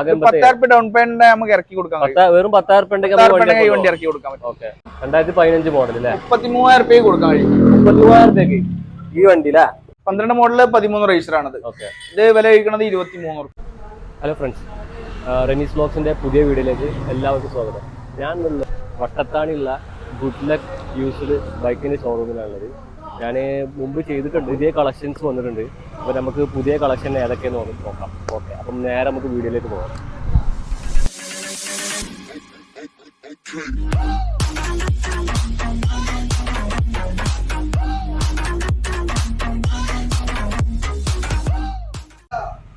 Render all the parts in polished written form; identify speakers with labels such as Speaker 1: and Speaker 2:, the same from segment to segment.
Speaker 1: 10,000 down payment നമുക്ക് ഇറക്കി കൊടുക്കാം.
Speaker 2: വെറും 10,000
Speaker 1: വണ്ടി ഇറക്കി കൊടുക്കാൻ പറ്റും.
Speaker 2: 2015 മോഡൽ അല്ലേ?
Speaker 1: 33,000 രൂപയ്ക്ക് കൊടുക്കാൻ കഴിയും.
Speaker 2: 33,000 രൂപയ്ക്ക് ഈ വണ്ടി അല്ലേ?
Speaker 1: 12 മോഡല് 13 രജിസ്റ്റർ ആണത്. ഇത് വില കഴിക്കുന്നത് 23 രൂപ.
Speaker 2: ഹലോ ഫ്രണ്ട്സ്, റെനീസ് വ്ലോഗ്സിന്റെ പുതിയ വീഡിയോയിലേക്ക് എല്ലാവർക്കും സ്വാഗതം. ഞാൻ വട്ടത്താണിയുള്ള ഗുഡ് ലക്ക് യൂസ്ഡ് ബൈക്കിന്റെ ഷോറൂമിലാണുള്ളത്. ഞാൻ മുമ്പ് ചെയ്തിട്ടുണ്ട്, പുതിയ കളക്ഷൻസ് വന്നിട്ടുണ്ട്. അപ്പോൾ നമുക്ക് പുതിയ കളക്ഷൻ ഏതൊക്കെയെന്ന് നോക്കാം. ഓക്കെ, അപ്പം നേരെ നമുക്ക് വീഡിയോയിലേക്ക് പോകാം.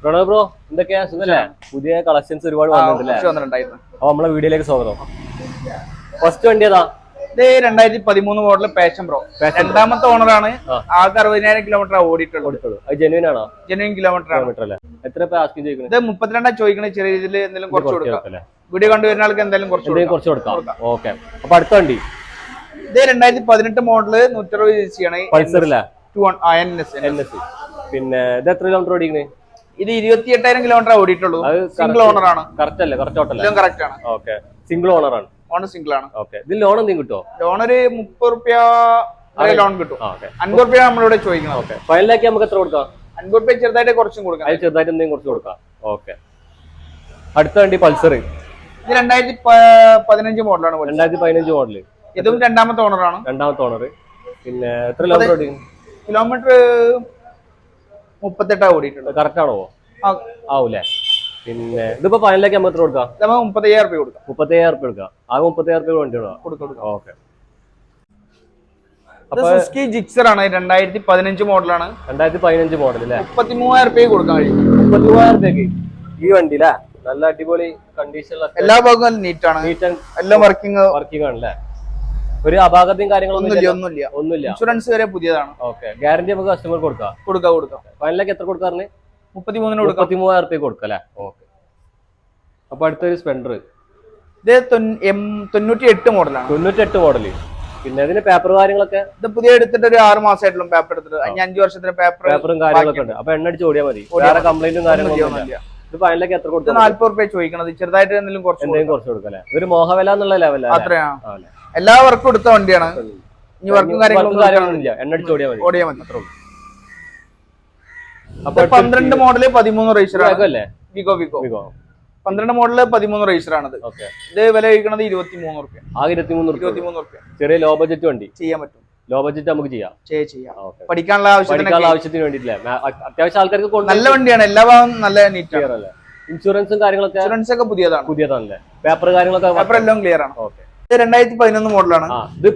Speaker 2: പ്രണവ് ബ്രോ, എന്തൊക്കെയാ സുഖല്ലേ? പുതിയ കളക്ഷൻസ് ഒരുപാട് വന്നിട്ടുണ്ടല്ലേ? അപ്പൊ നമ്മളെ വീഡിയോയിലേക്ക് സ്വാഗതം. ഫസ്റ്റ് വണ്ടി ഏതാ?
Speaker 1: ഇത് 2013 മോഡൽ പാഷൻ പ്രോ. രണ്ടാമത്തെ ഓണറാണ്. ആകെ 60,000 കിലോമീറ്റർ ഓടിയിട്ടുള്ളത്.
Speaker 2: ജെന്യൂൻ ആണോ?
Speaker 1: ജെന്യൂൻ കിലോമീറ്റർ ആണ്.
Speaker 2: എത്ര ചോദിക്കുന്നത്?
Speaker 1: ഇത് 32 ചോദിക്കുന്നത്. ചെറിയ രീതിയിൽ എന്തെങ്കിലും കുറച്ച് കൊടുക്കാം. വീഡിയോ കണ്ടുവരുന്ന ആൾക്ക് എന്തായാലും കുറച്ച് കൊടുക്കാം.
Speaker 2: ഓക്കെ, അപ്പൊ അടുത്ത വണ്ടി
Speaker 1: ഇത് 2018 മോഡല് 160 cc ആണ്.
Speaker 2: പൾസറില്ല? പിന്നെ ഇത് എത്ര കിലോമീറ്റർ ഓടിക്കുന്നത്?
Speaker 1: ഇത് 28,000 കിലോമീറ്റർ ഓടിയിട്ടുള്ളൂ. സിംഗിൾ ഓണർ ആണ്.
Speaker 2: കറക്റ്റ് അല്ലേ? കറക്റ്റ്
Speaker 1: കറക്റ്റ് ആണ്.
Speaker 2: ഓക്കെ, സിംഗിൾ ഓണർ ആണ്.
Speaker 1: ഓണർ സിംഗിൾ ആണ്.
Speaker 2: ഓക്കെ, ഇതിൽ ലോൺ എന്തെങ്കിലും കിട്ടുമോ?
Speaker 1: ലോൺ ഒരു 30 രൂപ ലോൺ കിട്ടും. 50 രൂപ നമ്മളിവിടെ ചോദിക്കണം.
Speaker 2: ഓക്കെ, ഫൈനലാക്കി നമുക്ക് എത്ര കൊടുക്കാം?
Speaker 1: 50 രൂപ ചെറുതായിട്ട് കുറച്ചും കൊടുക്കാം.
Speaker 2: ചെറുതായിട്ട് എന്തെങ്കിലും കുറച്ച് കൊടുക്കാം. ഓക്കെ, അടുത്ത വണ്ടി പൾസർ.
Speaker 1: ഇത് 2015 മോഡലാണ്.
Speaker 2: 2015 മോഡല്.
Speaker 1: ഇതും രണ്ടാമത്തെ ഓണറാണ്.
Speaker 2: രണ്ടാമത്തെ ഓണർ. പിന്നെ എത്ര കിലോമീറ്റർ ഓടി?
Speaker 1: കിലോമീറ്റർ 38 ഓടിയിട്ടുണ്ട്.
Speaker 2: കറക്റ്റ് ആണോ? ആവൂലേ? പിന്നെ ഇതിപ്പോ ഫൈനലാക്കി നമുക്ക് എത്ര കൊടുക്കാം?
Speaker 1: 35,000 രൂപ കൊടുക്കാം.
Speaker 2: 35,000 രൂപ കൊടുക്കാം. ആകെ 35,000 രൂപ വണ്ടി കൊടുക്കാം. ഓക്കെ,
Speaker 1: സുസുക്കി ജിക്സർ ആണ്. 2015 മോഡലാണ്.
Speaker 2: 2015 മോഡൽ അല്ലേ?
Speaker 1: 33,000 രൂപ കൊടുക്കാൻ കഴിയും.
Speaker 2: 33,000 രൂപയ്ക്ക് ഈ വണ്ടി അല്ലേ? നല്ല അടിപൊളി കണ്ടീഷനിലുള്ള
Speaker 1: എല്ലാ ഭാഗവും നീറ്റ് ആണ്. എല്ലാം വർക്കിംഗ്
Speaker 2: ആണല്ലേ? ഒരു അപാകതയും
Speaker 1: കാര്യങ്ങളൊന്നുമില്ല. ഇൻഷുറൻസ് വരെ പുതിയതാണ്.
Speaker 2: ഓക്കെ, ഗ്യാരണ്ടി നമുക്ക് കസ്റ്റമർ കൊടുക്കാം. ഫൈനലാക്കി എത്ര കൊടുക്കാറുണ്ട്?
Speaker 1: 33,000
Speaker 2: 33,000 രൂപ കൊടുക്കാം അല്ലേ? ഓക്കെ, അപ്പൊ അടുത്തൊരു സ്പ്ലെൻഡർ.
Speaker 1: ഇത് 98 മോഡലാണ്.
Speaker 2: 98 മോഡല്. പിന്നെ ഇതിന് പേപ്പർ കാര്യങ്ങളൊക്കെ?
Speaker 1: ഇത് പുതിയ എടുത്തിട്ട് ഒരു 6 മാസമായിട്ടുള്ള പേപ്പർ എടുത്തിട്ട് 5 വർഷത്തിന് പേപ്പറും
Speaker 2: കാര്യങ്ങളൊക്കെ ഉണ്ട്. അപ്പൊ എണ്ണടിച്ച് ഓടിയാൽ മതി, വേറെ കംപ്ലൈന്റും കാര്യങ്ങളൊന്നും ഇല്ല. ഇത് ഫൈനലാക്കി എത്ര കൊടുക്കും?
Speaker 1: 40 രൂപ ചോദിക്കണത്. ചെറുതായിട്ട് എന്തെങ്കിലും കുറച്ച്
Speaker 2: കൊടുക്കാം അല്ലേ? ഒരു മോഹവില എന്നുള്ള ലെവൽ
Speaker 1: അത്രയാണ്. എല്ലാ വർക്കും എടുത്ത വണ്ടിയാണ്. ഇനി വർക്കും കാര്യങ്ങളൊന്നും
Speaker 2: എണ്ണടിച്ച് ഓടിയാൽ മതി. അത്രേ ഉള്ളൂ.
Speaker 1: അപ്പൊ 12 മോഡല് 13 രജിസ്റ്റർ അല്ലേ? വിഗോ 12 മോഡല് 13 രജിസ്റ്റർ ആണത്. ഇത് വില കഴിക്കുന്നത് 23 രൂപ.
Speaker 2: ആകെ 23 രൂപ. ചെറിയ ലോ ബഡ്ജറ്റ് വണ്ടി ചെയ്യാൻ പറ്റും. ലോ ബഡ്ജറ്റ് നമുക്ക് ചെയ്യാം.
Speaker 1: പഠിക്കാനുള്ള
Speaker 2: ആവശ്യത്തിന് വേണ്ടിയില്ല. അത്യാവശ്യം ആൾക്കാർക്ക്
Speaker 1: നല്ല വണ്ടിയാണ്. എല്ലാ ഭാഗവും നല്ല നീറ്റ് ആണ്.
Speaker 2: ഇൻഷുറൻസും കാര്യങ്ങളൊക്കെ?
Speaker 1: ഇൻഷുറൻസ് ഒക്കെ പുതിയതാണല്ലേ?
Speaker 2: പേപ്പർ കാര്യങ്ങളൊക്കെ?
Speaker 1: പേപ്പർ എല്ലാം ക്ലിയർ ആണ്. ഇത് 2011 മോഡലാണ്.
Speaker 2: ഇത്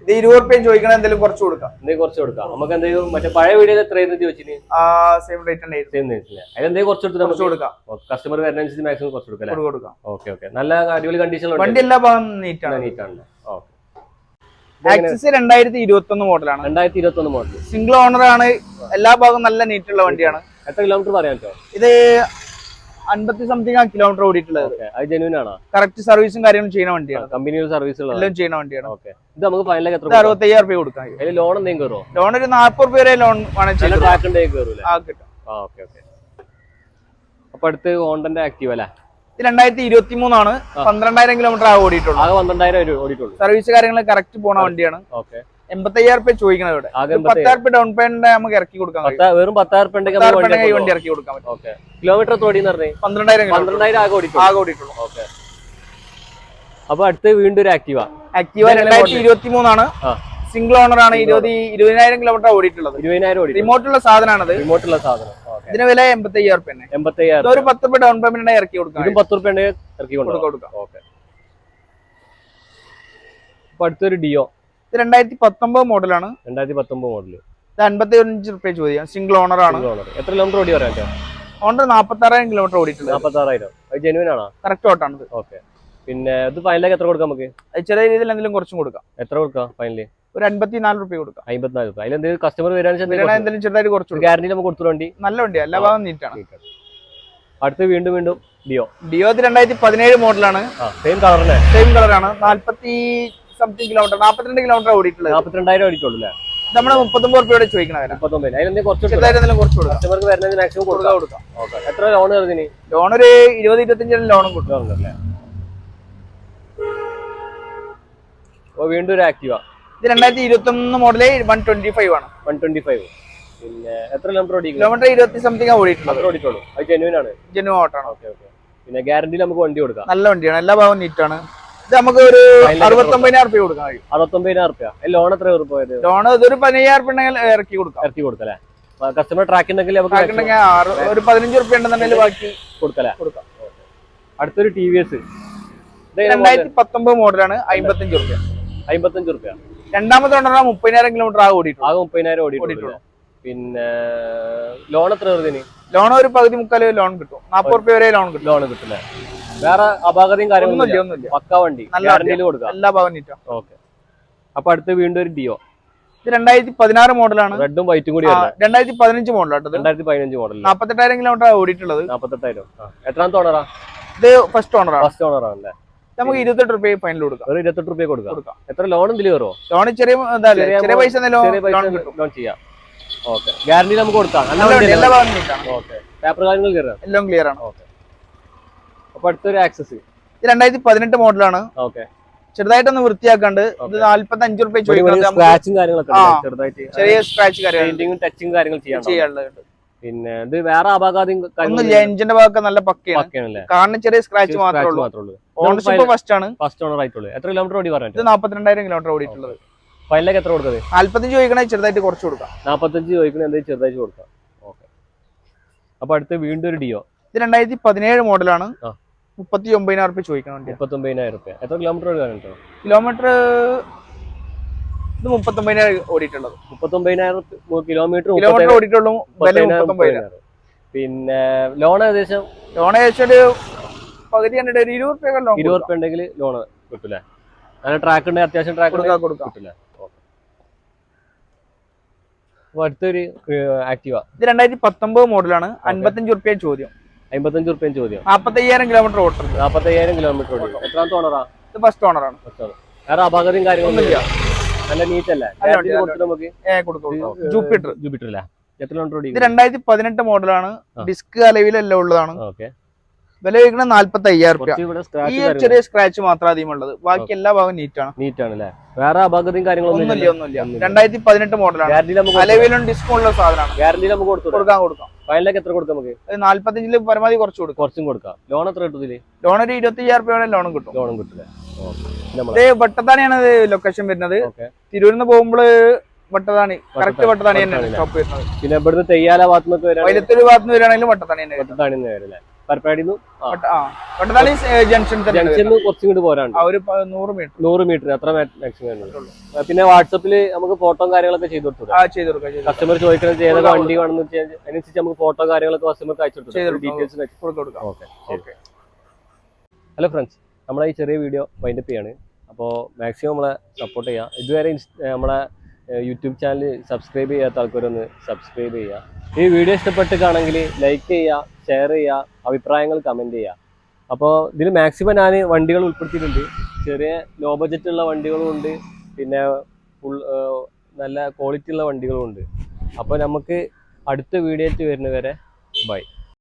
Speaker 1: ഇത് 20 രൂപ ചോദിക്കണ എന്തെങ്കിലും കുറച്ച് കൊടുക്കാം.
Speaker 2: നമുക്ക് എന്തെങ്കിലും മറ്റേ പഴയ വീഡിയോയിൽ എത്രയെന്ന് ചോദിച്ചിന്?
Speaker 1: സെയിം റേറ്റ്
Speaker 2: അതിലെന്തെങ്കിലും കുറച്ച് കൊടുക്കാം. കസ്റ്റമർ വരുന്നതിനനുസരിച്ച് മാക്സിമം കുറച്ച് കൊടുക്കാം. ഓക്കെ, നല്ല അടിപൊളി കണ്ടീഷൻ
Speaker 1: വണ്ടി എല്ലാ ഭാഗം നീറ്റാണ്. ആക്സിസ് 2021 മോഡലാണ്.
Speaker 2: 2021 മോഡൽ.
Speaker 1: സിംഗിൾ ഓണർ ആണ്. എല്ലാ ഭാഗവും നല്ല നീറ്റുള്ള വണ്ടിയാണ്.
Speaker 2: എത്ര കിലോമീറ്റർ പറയാൻ പറ്റുമോ?
Speaker 1: ഇത് 50 സംതിങ് കിലോമീറ്റർ ഓടിയിട്ടുള്ളത്.
Speaker 2: അത് ജെന്യൂൻ ആണോ?
Speaker 1: കറക്റ്റ് സർവീസും കാര്യങ്ങളും ചെയ്യുന്ന വണ്ടിയാണ്.
Speaker 2: കമ്പനിയുടെ സർവീസ്
Speaker 1: എല്ലാം ചെയ്യുന്ന വണ്ടിയാണ്.
Speaker 2: ഇത് നമുക്ക് ഫൈനലാക്കി എത്ര?
Speaker 1: 65,000 രൂപ കൊടുക്കാം.
Speaker 2: അതിൽ ലോൺ എന്തെങ്കിലും കയറുമോ?
Speaker 1: ലോൺ ഒരു 40 രൂപ വരെ ലോൺ
Speaker 2: കിട്ടും. അപ്പൊ അടുത്ത് ഹോണ്ടന്റെ ആക്റ്റീവ് അല്ലേ?
Speaker 1: ഇത് 2023 ആണ്. 12,000 കിലോമീറ്റർ ഓടിയിട്ടുള്ളൂ.
Speaker 2: ആകെ 12,000 ഓടിയിട്ടുള്ളൂ.
Speaker 1: സർവീസ് കാര്യങ്ങൾ കറക്റ്റ് പോണ വണ്ടിയാണ്. 85,000 രൂപ ചോദിക്കുന്നത്. ഇവിടെ 10,000 രൂപ ഡൗൺ പേയ്മെന്റ് നമുക്ക് ഇറക്കി കൊടുക്കാം.
Speaker 2: വെറും 10,000
Speaker 1: രൂപ വണ്ടി ഇറക്കി കൊടുക്കാൻ പറ്റും.
Speaker 2: കിലോമീറ്റർ ഓടിയെന്ന് പറഞ്ഞേ?
Speaker 1: 12,000 ആകെ ഓടിയിട്ടുള്ളൂ.
Speaker 2: അപ്പൊ അടുത്ത് വീണ്ടും ഒരു ആക്റ്റീവ.
Speaker 1: 2023 ആണ്. സിംഗിൾ ഓണർ ആണ്. 20,000 കിലോമീറ്റർ ഓടിയിട്ടുള്ളത്.
Speaker 2: 20,000
Speaker 1: റിമോട്ടുള്ള സാധനമാണ്. ഇതിന് വില 85,000 രൂപ.
Speaker 2: 85,000.
Speaker 1: ഒരു 10 രൂപ ഡൗൺ പേയ്മെന്റ് ഇറക്കി കൊടുക്കാം.
Speaker 2: 10 രൂപ ഇറക്കി കൊടുക്കാം. അപ്പൊ അടുത്തൊരു ഡിയോ.
Speaker 1: ഇത് 2019 മോഡലാണ്.
Speaker 2: 2019 മോഡല്.
Speaker 1: 55 രൂപ ചോദിക്കാം. സിംഗിൾ ഓണർ ആണ്.
Speaker 2: എത്ര കിലോമീറ്റർ ഓടി പറയാൻ?
Speaker 1: ഓണർ 46,000 കിലോമീറ്റർ ഓടിയിട്ടുണ്ട്.
Speaker 2: 46,000. അത് ജെന്യൂൻ ആണോ?
Speaker 1: കറക്റ്റ് ഓട്ടാണ്.
Speaker 2: ഓക്കെ, പിന്നെ ഇത് ഫൈനലാക്കി എത്ര കൊടുക്കാം നമുക്ക്?
Speaker 1: ചെറിയ രീതിയിൽ എന്തെങ്കിലും കുറച്ചും കൊടുക്കാം.
Speaker 2: എത്ര കൊടുക്കാം ഫൈനലി?
Speaker 1: ഒരു 54 രൂപ കൊടുക്കാം.
Speaker 2: 54 രൂപ. അതിലെന്തെങ്കിലും കസ്റ്റമർ വരാനും
Speaker 1: ചെറുതായിട്ട് കുറച്ച്
Speaker 2: ഗ്യാരണ്ടി നമുക്ക് കൊടുത്തു. വണ്ടി
Speaker 1: നല്ല വണ്ടിയാണ്. എല്ലാ ഭാഗം നീറ്റാണ്.
Speaker 2: അടുത്ത് വീണ്ടും ഡിയോ.
Speaker 1: 2017 മോഡലാണ്.
Speaker 2: സെയിം കളറാണ്.
Speaker 1: 40 സംതിങ് കിലോമീറ്റർ 42 കിലോമീറ്റർ ഓടിയിട്ടുള്ളത്.
Speaker 2: 42,000 ഓടിക്കുള്ളൂ അല്ലേ?
Speaker 1: നമ്മള് 39 രൂപയോടെ ചോദിക്കണ വില.
Speaker 2: 39. അതിലെന്തെങ്കിലും കുറച്ച്
Speaker 1: ചെറുതായിട്ട് കുറച്ച് കൊടുക്കാം.
Speaker 2: കസ്റ്റമർക്ക് വരുന്നതിന് മാക്സിമം കൊടുക്കാം. എത്ര ലോൺ വരുന്നതിന്?
Speaker 1: ലോൺ ഒരു 20-25 ലോണും കൊടുക്കും.
Speaker 2: വീണ്ടും ഒരു ആക്റ്റീവ.
Speaker 1: ഇത് 2021 മോഡല് 125 ആണ്.
Speaker 2: 125. പിന്നെ എത്ര കിലോമീറ്റർ ഓടിക്കും?
Speaker 1: കിലോമീറ്റർ 20 സംതിങ് ഓടിയിട്ടുള്ളത്.
Speaker 2: ഓടിയിട്ടുള്ളൂ. അത് ജെന്യൂൻ ആണ്.
Speaker 1: ജെന്യൂൻ ഓട്ടാണ്.
Speaker 2: ഓക്കെ. പിന്നെ ഗ്യാരണ്ടിയിൽ നമുക്ക് വണ്ടി കൊടുക്കാം.
Speaker 1: നല്ല വണ്ടിയാണ്, എല്ലാ ഭാഗവും നീറ്റാണ്. ഇത് നമുക്ക് ഒരു 69,000 രൂപ കൊടുക്കാൻ കഴിയും.
Speaker 2: 69,000 രൂപ. ലോൺ എത്ര പോയത്?
Speaker 1: ലോൺ ഇതൊരു 15,000 രൂപ ഉണ്ടെങ്കിൽ ഇറക്കി കൊടുക്കാം.
Speaker 2: ഇറക്കി കൊടുക്കല്ലേ? കസ്റ്റമർ ട്രാക്ക് ഉണ്ടെങ്കിൽ
Speaker 1: ഒരു 15 രൂപ ഉണ്ടെന്നുണ്ടെങ്കിൽ ബാക്കി
Speaker 2: കൊടുക്കാം. അടുത്തൊരു TVS
Speaker 1: 2019 മോഡലാണ്. 55 രൂപ.
Speaker 2: 55 രൂപ.
Speaker 1: രണ്ടാമത്തെ ഓണറാ 30,000 കിലോമീറ്റർ ആ ഓടിയിട്ടുള്ളൂ.
Speaker 2: 30,000 ഓടിയിട്ടുള്ളൂ. പിന്നെ ലോൺ എത്ര വരുന്നതിന്?
Speaker 1: ലോൺ ഒരു 30-40 ലോൺ കിട്ടും. 40 രൂപ വരെ ലോൺ കിട്ടും.
Speaker 2: ലോൺ കിട്ടില്ലേ? വേറെ അപാകതയും കാര്യങ്ങളൊന്നുമില്ല. പക്ക വണ്ടി ഗ്യാരണ്ടിയിൽ കൊടുക്കാം.
Speaker 1: എല്ലാ ഭാഗവും നീറ്റാണ്.
Speaker 2: ഓക്കെ. അപ്പൊ അടുത്ത് വീണ്ടും ഒരു ഡിയോ.
Speaker 1: ഇത് 2016 മോഡലാണ്.
Speaker 2: റെഡും വൈറ്റും കൂടി
Speaker 1: 2015 മോഡലാണ്.
Speaker 2: 2015 മോഡൽ.
Speaker 1: 48,000 കിലോമീറ്റർ ഓടിയിട്ടുള്ളത്.
Speaker 2: 48,000. എത്രാമത്തെ ഓണറാ?
Speaker 1: ഇത് ഫസ്റ്റ് ഓണറാണ്.
Speaker 2: ഫസ്റ്റ് ഓണറാണല്ലേ?
Speaker 1: നമുക്ക് 28 രൂപ ഫൈനൽ കൊടുക്കാം.
Speaker 2: ഒരു 28 രൂപ കൊടുക്കാം. എത്ര ലോൺ എന്തിൽ കയറോ?
Speaker 1: ലോൺ ചെറിയ പൈസ
Speaker 2: ലോൺ ചെയ്യാം. ഓക്കെ. ഗ്യാരണ്ടി നമുക്ക് കൊടുക്കാം.
Speaker 1: എല്ലാ ഭാഗവും നീറ്റാണ്.
Speaker 2: ഓക്കെ. പേപ്പർ കാര്യങ്ങൾ
Speaker 1: എല്ലാം ക്ലിയർ ആണ്.
Speaker 2: ഓക്കെ. അപ്പൊ അടുത്തൊരു ആക്സസ്.
Speaker 1: ഇത് 2018 മോഡലാണ്.
Speaker 2: ഓക്കെ.
Speaker 1: ചെറുതായിട്ടൊന്ന് വൃത്തിയാക്കാണ്ട്. ഇത് 45 രൂപ
Speaker 2: സ്ക്രാച്ചും കാര്യങ്ങളൊക്കെ ചെറുതായിട്ട്
Speaker 1: ചെറിയ സ്ക്രാച്ച്
Speaker 2: ടച്ചിങ് കാര്യങ്ങൾ ചെയ്യാനുണ്ട്. പിന്നെ ഇത് വേറെ അപകടം
Speaker 1: ഒന്നുമില്ല. എഞ്ചിന്റെ ഭാഗമൊക്കെ നല്ല പക്കയാണ്. കാരണം ചെറിയ സ്ക്രാച്ച് മാത്രമേ ഉള്ളൂ. ഓണർഷിപ്പ് ഫസ്റ്റ് ആണ്.
Speaker 2: ഫസ്റ്റ് ഓണർ ആയിട്ടുള്ളൂ. എത്ര കിലോമീറ്റർ ഓടി പറഞ്ഞു?
Speaker 1: ഇത് 42,000 കിലോമീറ്റർ ഓടിയിട്ടുള്ളത്.
Speaker 2: ഫൈനലൊക്കെ എത്ര കൊടുത്തത്?
Speaker 1: 45 ചോദിക്കണേ ചെറുതായിട്ട് കുറച്ച് കൊടുക്കാം.
Speaker 2: 45 ചോദിക്കണേ എന്തെങ്കിലും ചെറുതായിട്ട് കൊടുക്കാം. ഓക്കെ. അപ്പൊ അടുത്ത് വീണ്ടും ഒരു ഡിയോ.
Speaker 1: ഇത് 2017 മോഡലാണ്. 39,000 രൂപ ചോദിക്കണം.
Speaker 2: 39,000 രൂപ. എത്ര കിലോമീറ്റർ ഓടിക്കാനുണ്ടോ?
Speaker 1: കിലോമീറ്റർ ഇത് 39,000 ഓടിയിട്ടുള്ളത്.
Speaker 2: 39,000 കിലോമീറ്റർ
Speaker 1: ഓടിയിട്ടുള്ളൂ. 39,000.
Speaker 2: പിന്നെ ലോൺ ഏകദേശം
Speaker 1: ഒരു പകുതി 20 രൂപ ലോൺ
Speaker 2: 20 രൂപ ഉണ്ടെങ്കിൽ ലോൺ കിട്ടൂലേ? നല്ല ട്രാക്ക് ഉണ്ട്, അത്യാവശ്യം ട്രാക്ക് കിട്ടില്ല. അടുത്തൊരു ആക്റ്റീവ.
Speaker 1: ഇത് 2019 മോഡലാണ്. 55 രൂപ ചോദ്യം.
Speaker 2: 55 രൂപ ചോദ്യം.
Speaker 1: 45,000 കിലോമീറ്റർ ഓടുന്നത്.
Speaker 2: 45,000 കിലോമീറ്റർ ഓടി. എത്രാമത്തെ ഓണറാ?
Speaker 1: ഇത് ഫസ്റ്റ് ഓണറാണ്.
Speaker 2: വേറെ അപകടയും കാര്യങ്ങളൊന്നുമില്ല. നല്ല നീറ്റ് അല്ലേ? നമുക്ക്
Speaker 1: ജൂപ്പിറ്റർ
Speaker 2: അല്ലേ? എത്ര കിലോമീറ്റർ ഓടി?
Speaker 1: ഇത് 2018 മോഡലാണ്. ഡിസ്ക് അലവിലെല്ലാം ഉള്ളതാണ്.
Speaker 2: ഓക്കെ.
Speaker 1: വില ചോദിക്കണ 45,000 രൂപ. ഈ ചെറിയ സ്ക്രാച്ച് മാത്രം അധികം ഉള്ളത്. ബാക്കി എല്ലാ ഭാഗവും നീറ്റാണ്
Speaker 2: അല്ലേ? വേറെ അപകടയും കാര്യങ്ങളൊന്നും
Speaker 1: 2018 മോഡലാണ്. അലവിലും ഡിസ്കൗണ്ടുള്ള സാധനമാണ്.
Speaker 2: ഗ്യാരണ്ടി നമുക്ക് കൊടുക്കാം. ഫൈനലൊക്കെ എത്ര കൊടുക്കാം? നമുക്ക്
Speaker 1: 45 പരമാവധി കുറച്ചും കൊടുക്കാം.
Speaker 2: ലോൺ എത്ര കിട്ടും?
Speaker 1: ലോൺ ഒരു 25,000 രൂപയുടെ ലോണും കിട്ടും.
Speaker 2: കിട്ടില്ല.
Speaker 1: ഇത് വട്ടത്താണിയാണ് ലൊക്കേഷൻ വരുന്നത്. തിരൂരിന്ന് പോകുമ്പോൾ വട്ടത്താണി കറക്റ്റ് വട്ടത്താണി തന്നെയാണ് സ്റ്റോപ്പ് വരുന്നത്.
Speaker 2: പിന്നെ ഇവിടുന്ന് തെയ്യാല ഭാഗത്തുനിന്ന്
Speaker 1: വൈലത്തൂർ ഭാഗത്തുനിന്ന് വരികയാണെങ്കിലും വട്ടത്താണി തന്നെ. വട്ടത്താണി ജംഗ്ഷൻ
Speaker 2: കുറച്ചും കൂടി പോരാണ്ട് 100 മീറ്റർ അത്ര മാക്സിമം. പിന്നെ വാട്സപ്പില് നമുക്ക് ഫോട്ടോ കാര്യങ്ങളൊക്കെ ചെയ്ത് കൊടുത്തു. കസ്റ്റമർ ചോദിക്കുന്നത് ഏതൊക്കെ വണ്ടി വേണമെന്ന് വെച്ചാൽ അതിനനുസരിച്ച് നമുക്ക് ഫോട്ടോ കാര്യങ്ങളൊക്കെ കസ്റ്റമർക്ക് അയച്ചു കൊടുക്കും. ഹലോ ഫ്രണ്ട്സ്, നമ്മളെ ഈ ചെറിയ വീഡിയോ വൈൻഡപ്പ് ചെയ്യാണ്. അപ്പോൾ മാക്സിമം നമ്മളെ സപ്പോർട്ട് ചെയ്യുക. ഇതുവരെ നമ്മളെ യൂട്യൂബ് ചാനൽ സബ്സ്ക്രൈബ് ചെയ്യാത്ത ആൾക്കാരൊന്ന് സബ്സ്ക്രൈബ് ചെയ്യുക. ഈ വീഡിയോ ഇഷ്ടപ്പെട്ടിട്ടാണെങ്കിൽ ലൈക്ക് ചെയ്യുക, ഷെയർ ചെയ്യുക, അഭിപ്രായങ്ങൾ കമൻറ്റ് ചെയ്യുക. അപ്പോൾ ഇതിൽ മാക്സിമം ഞാൻ വണ്ടികൾ ഉൾപ്പെടുത്തിയിട്ടുണ്ട്. ചെറിയ ലോ ബഡ്ജറ്റുള്ള വണ്ടികളും ഉണ്ട്, പിന്നെ നല്ല ക്വാളിറ്റി ഉള്ള വണ്ടികളും ഉണ്ട്. അപ്പോൾ നമുക്ക് അടുത്ത വീഡിയോയിൽ വരുന്നവരെ ബൈ.